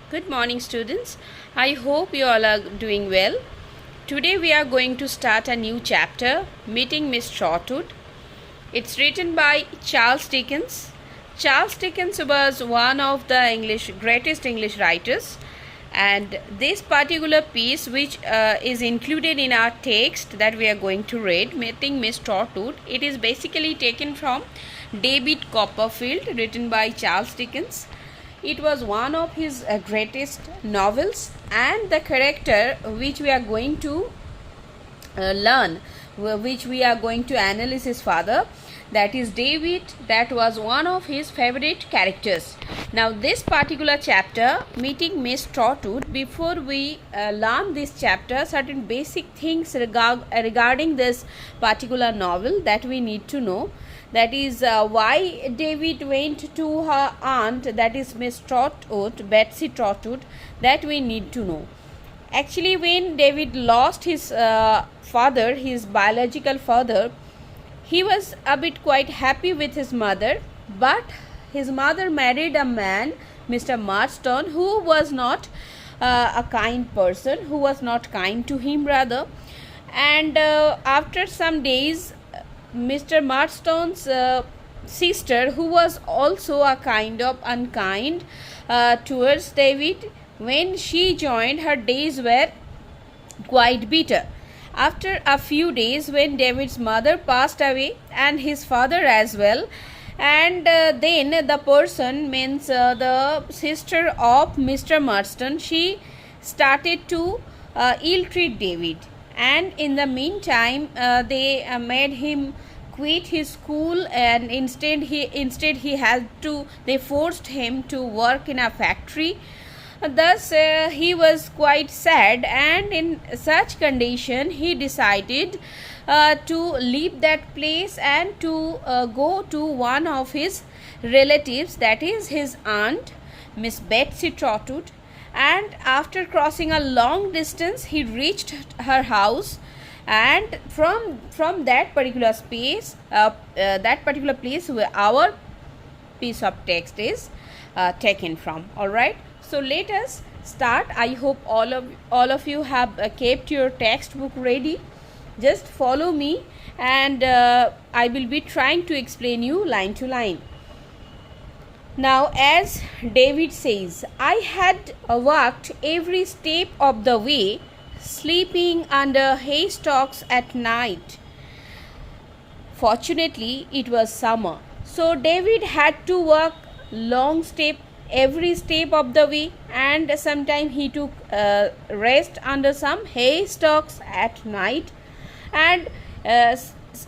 Good morning, students. I hope you all are doing well. Today we are going to start a new chapter, Meeting Miss Trtwd. It's written by Charles Dickens. Charles Dickens was one of the greatest English writers, and this particular piece, which is included in our text that we are going to read, Meeting Miss Trtwd, it is basically taken from David Copperfield, written by Charles Dickens. It was one of his greatest novels, and the character which we are going to learn, which we are going to analyze his father, that is David, that was one of his favorite characters. Now this particular chapter, Meeting Miss Trtwd, before we learn this chapter, certain basic things regarding this particular novel that we need to know. That is why David went to her aunt, that is Miss Trtwd, Betsy Trtwd, that we need to know. Actually, when David lost his father, his biological father, he was a bit quite happy with his mother, but his mother married a man, Mr. Marston, who was not a kind person, who was not kind to him rather. And after some days, Mr. Marston's sister, who was also a kind of unkind towards David, when she joined, her days were quite bitter. After a few days, when David's mother passed away and his father as well, and then the person, means the sister of Mr. Marston, she started to ill-treat David, and in the meantime they made him quit his school, and instead they forced him to work in a factory. Thus he was quite sad, and in such condition he decided to leave that place and to go to one of his relatives, that is his aunt, Miss Betsy Trtwd. And after crossing a long distance, he reached her house, and from that particular place where our piece of text is taken from. All right, so let us start. I hope all of you have kept your textbook ready. Just follow me, and I will be trying to explain you line to line. Now, as David says, I had walked every step of the way, sleeping under haystacks at night. Fortunately, it was summer, so David had to walk every step of the way, and sometimes he took rest under some haystacks at night. And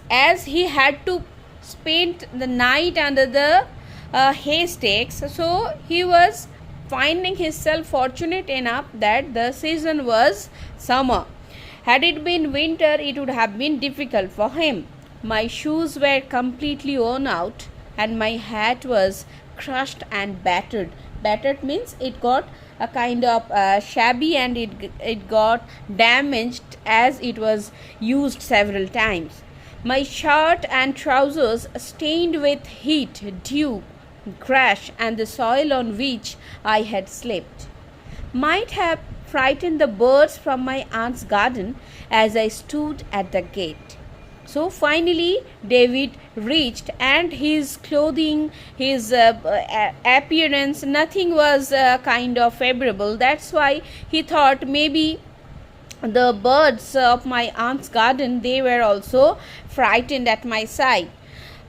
as he had to spend the night under the haystacks, so he was finding himself fortunate enough that the season was summer. Had it been winter, it would have been difficult for him. My shoes were completely worn out, and my hat was crushed and battered. Battered means it got a kind of shabby, and it got damaged as it was used several times. My shirt and trousers stained with heat, dew, crash, and the soil on which I had slept might have frightened the birds from my aunt's garden as I stood at the gate. So finally David reached, and his clothing, his appearance, nothing was kind of favorable. That's why he thought maybe the birds of my aunt's garden, they were also frightened at my sight.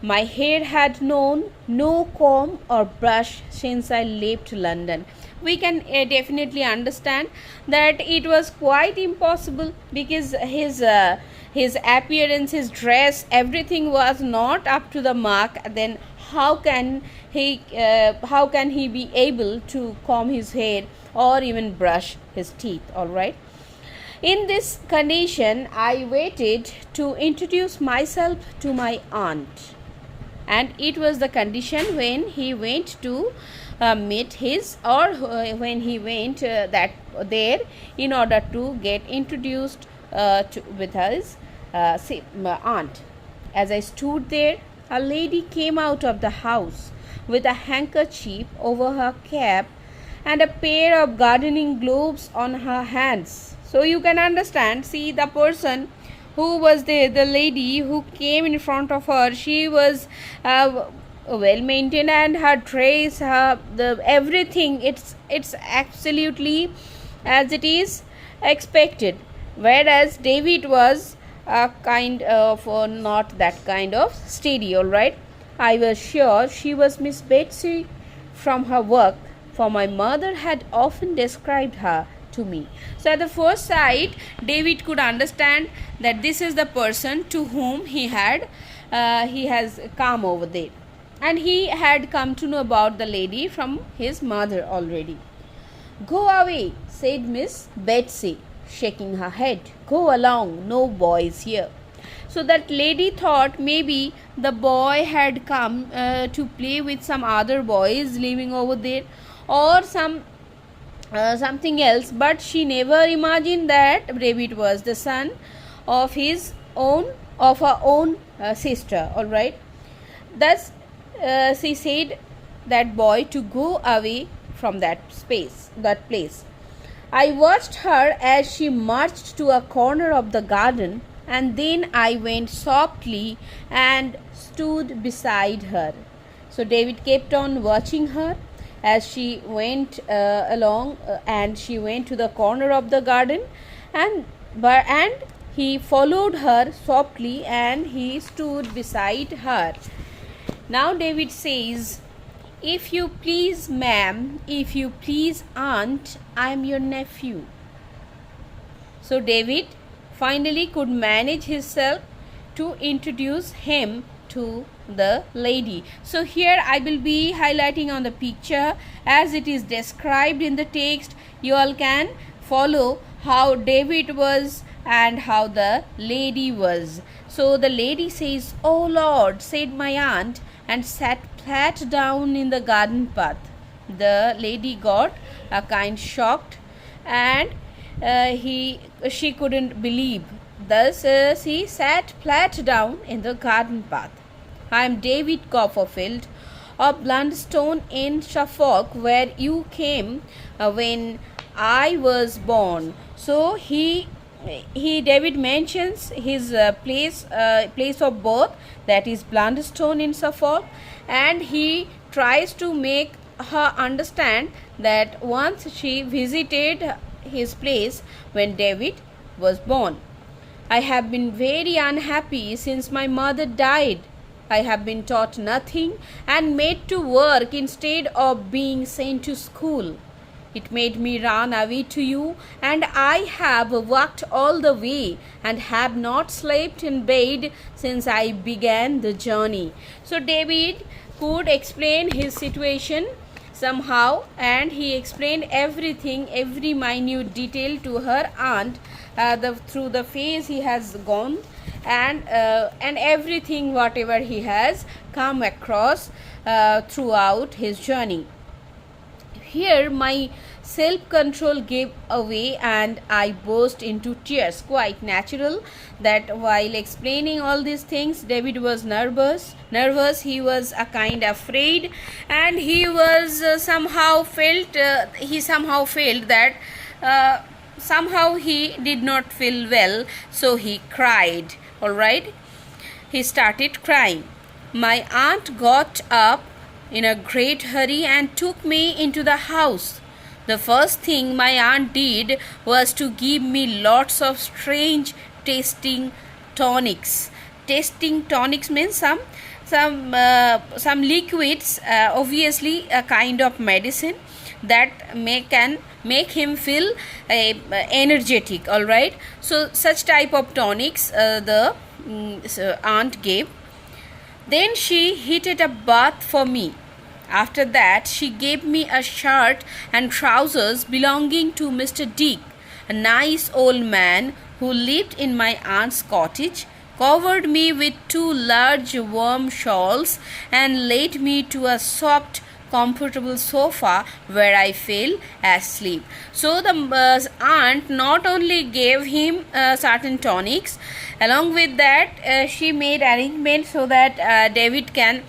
My hair had known no comb or brush since I left London. We can definitely understand that it was quite impossible, because his appearance, his dress, everything was not up to the mark. Then how can he be able to comb his hair or even brush his teeth? All right. In this condition, I waited to introduce myself to my aunt, and it was the condition when he went to meet his, or when he went there in order to get introduced with his aunt. As I stood there, a lady came out of the house with a handkerchief over her cap and a pair of gardening gloves on her hands. So you can understand, see the person who was there, the lady who came in front of her, she was well maintained, and her dress, the everything, it's absolutely as it is expected, whereas David was a kind of not that kind of steady. All right, I was sure she was Miss Betsy from her work, for my mother had often described her to me. So at the first sight, David could understand that this is the person to whom he has come over there, and he had come to know about the lady from his mother already. Go away, said Miss Betsy, shaking her head. Go along, no boys here. So that lady thought maybe the boy had come to play with some other boys living over there, or something else, but she never imagined that David was the son of her own sister. All right, thus she said that boy to go away from that place. I watched her as she marched to a corner of the garden, and then I went softly and stood beside her. So David kept on watching her as she went along, and she went to the corner of the garden, and he followed her softly and he stood beside her. Now David says, if you please, ma'am, if you please, aunt, I am your nephew. So David finally could manage himself to introduce him to the lady. So here I will be highlighting on the picture as it is described in the text. You all can follow how David was and how the lady was. So the lady says, "Oh Lord," said my aunt, and sat flat down in the garden path. The lady got a kind shocked, and she couldn't believe. Thus she sat flat down in the garden path. I am David Copperfield of Blunderstone in Suffolk, where you came when I was born. So David mentions his place of birth, that is Blunderstone in Suffolk, and he tries to make her understand that once she visited his place when David was born. I have been very unhappy since my mother died. I have been taught nothing and made to work instead of being sent to school. It made me run away to you, and I have walked all the way and have not slept in bed since I began the journey. So David could explain his situation somehow, and he explained everything, every minute detail to her aunt, through the phase he has gone, and everything whatever he has come across throughout his journey. Here my self-control gave away and I burst into tears. Quite natural that while explaining all these things, David was nervous. He was a kind afraid, and he was somehow felt that somehow he did not feel well, so he cried. All right, he started crying. My aunt got up in a great hurry and took me into the house. The first thing my aunt did was to give me lots of strange tasting tonics. Tasting tonics means some liquids, obviously a kind of medicine that can make him feel energetic. All right, so such type of tonics the aunt gave. Then she heated a bath for me. After that, she gave me a shirt and trousers belonging to Mr. Dick, a nice old man who lived in my aunt's cottage, covered me with 2 large warm shawls, and laid me to a soft, comfortable sofa where I fell asleep. So the aunt not only gave him certain tonics, along with that she made arrangements so that David can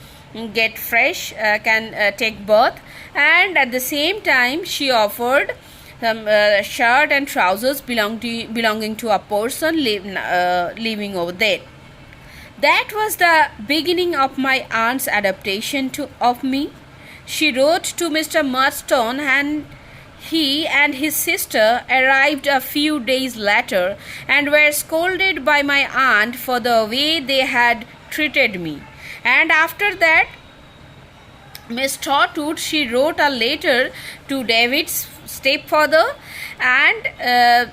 get fresh, can take bath, and at the same time she offered some shirt and trousers belonging to a person living over there. That was the beginning of my aunt's adaptation of me. She wrote to Mr. Murdstone, and he and his sister arrived a few days later and were scolded by my aunt for the way they had treated me. And after that, Miss Trtwd, she wrote a letter to David's stepfather, and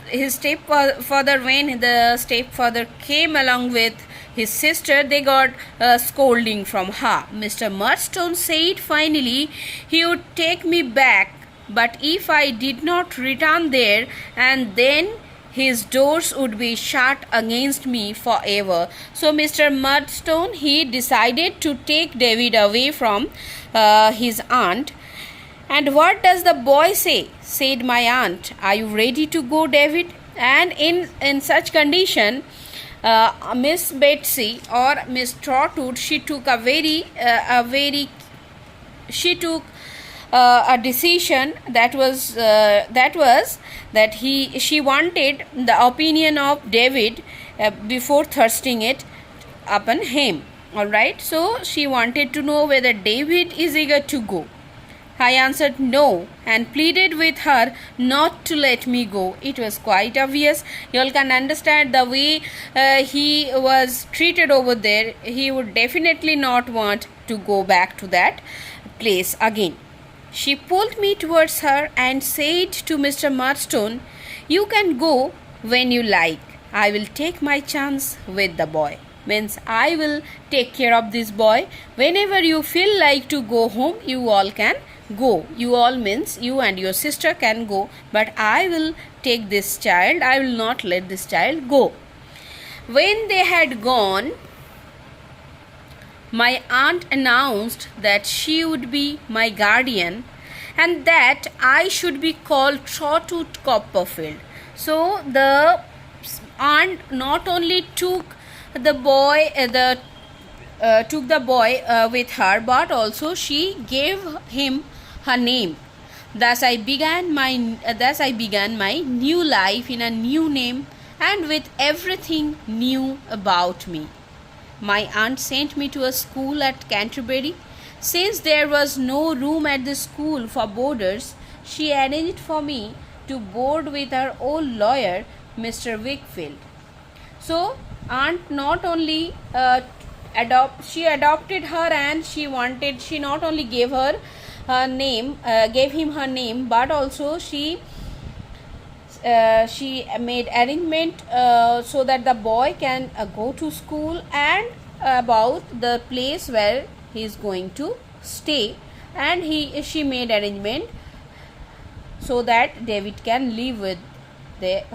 his stepfather, when the stepfather came along with his sister, they got scolding from her. Mr. Murdstone said finally he would take me back, but if I did not return there, and then his doors would be shut against me forever. So Mr. Murdstone, he decided to take David away from his aunt. And what does the boy say? Said my aunt. Are you ready to go, David? And in such condition, Miss Betsy or Miss Trtwd, she took a decision that she wanted the opinion of David before thrusting it upon him. All right, so she wanted to know whether David is eager to go. I answered no and pleaded with her not to let me go. It was quite obvious. You all can understand the way he was treated over there. He would definitely not want to go back to that place again. She pulled me towards her and said to Mr. Murdstone, "You can go when you like. I will take my chance with the boy." Means I will take care of this boy. Whenever you feel like to go home, you all can go. You all means you and your sister can go, but I will take this child. I will not let this child go. When they had gone, my aunt announced that she would be my guardian and that I should be called Trtwd Copperfield. So the aunt not only took the boy with her, but also she gave him her name. Thus I began my new life in a new name and with everything new about me. My aunt sent me to a school at Canterbury. Since there was no room at the school for boarders, she arranged for me to board with her old lawyer, Mr. Wakefield. So aunt not only adopted her, and she not only gave him her name, but also she made arrangement so that the boy can go to school and about the place where he is going to stay, and she made arrangement so that David can live with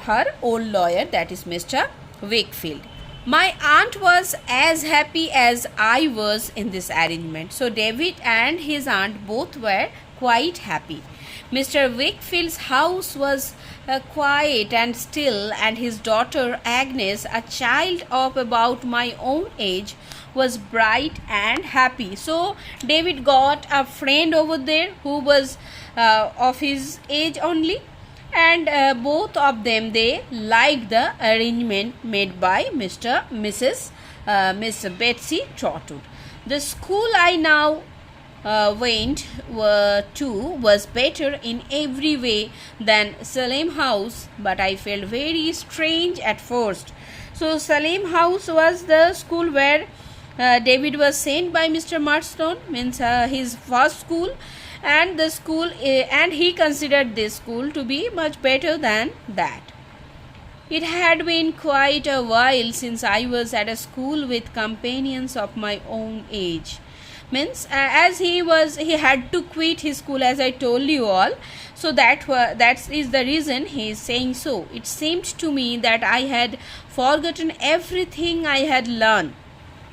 her old lawyer, that is Mr. Wakefield. My aunt was as happy as I was in this arrangement. So David and his aunt both were quite happy. Mr. Wakefield's house was quiet and still, and his daughter Agnes, a child of about my own age, was bright and happy. So David got a friend over there who was of his age only, and both of them, they liked the arrangement made by Miss Betsy Trtwd. The school I now went to was better in every way than Salem House, but I felt very strange at first. So Salem House was the school where David was sent by Mr. Murdstone, means his first school, and the school and he considered this school to be much better than that. It had been quite a while since I was at a school with companions of my own age. Means as he had to quit his school, as I told you all. So that is the reason he is saying so. It seemed to me that I had forgotten everything I had learned.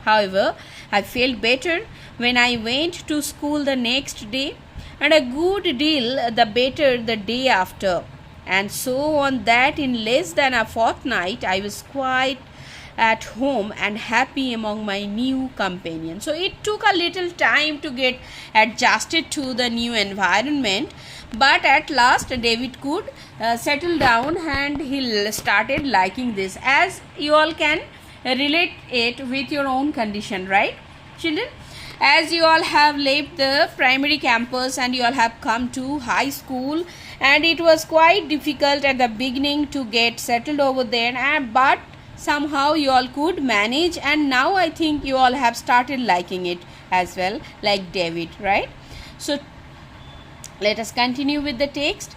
However, I felt better when I went to school the next day, and a good deal the better the day after, and so on, that in less than a fortnight I was quite at home and happy among my new companions. So it took a little time to get adjusted to the new environment, but at last David could settle down and he started liking this, as you all can relate it with your own condition, right children? As you all have left the primary campus and you all have come to high school, and it was quite difficult at the beginning to get settled over there, but somehow you all could manage, and now I think you all have started liking it as well, like David, right? So let us continue with the text.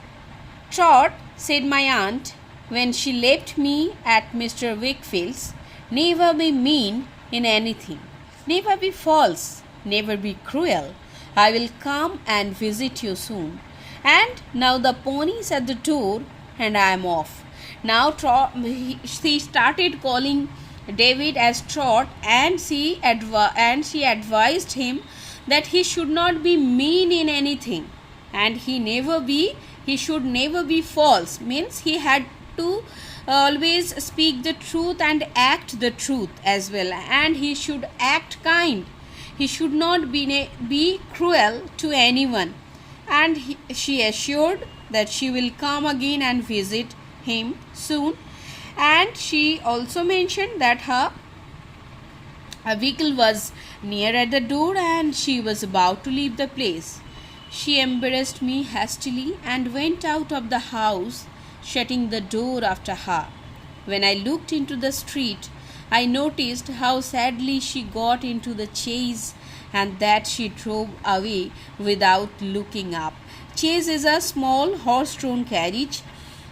"Trot," said my aunt when she left me at Mr. Wakefield's, "never be mean in anything, never be false, never be cruel. I will come and visit you soon. And now the pony's at the door and I am off." Now she started calling David as Trot, and she advised him that he should not be mean in anything, and he should never be false. Means he had to always speak the truth and act the truth as well, and he should act kind. He should not be cruel to anyone, and she assured that she will come again and visit him soon. And she also mentioned that her vehicle was near at the door and she was about to leave the place. She embraced me hastily and went out of the house, shutting the door after her. When I looked into the street, I noticed how sadly she got into the chaise, and that she drove away without looking up. Chaise is a small horse-drawn carriage,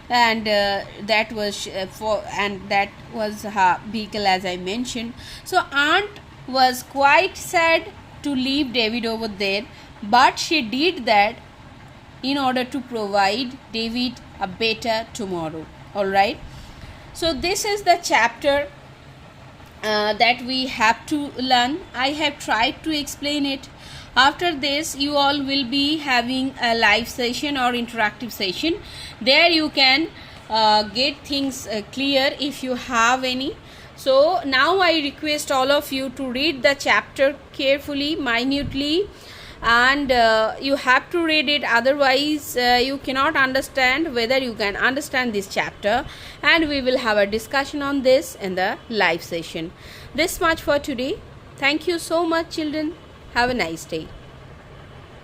and that was her vehicle, as I mentioned. So aunt was quite sad to leave David over there, but she did that in order to provide David a better tomorrow. All right. So this is the chapter that we have to learn. I have tried to explain it. After this, you all will be having a live session or interactive session. There you can get things clear if you have any. So now I request all of you to read the chapter carefully, minutely, and you have to read it, otherwise you cannot understand whether you can understand this chapter, and we will have a discussion on this in the live session. This much for today. Thank you so much, children. Have a nice day.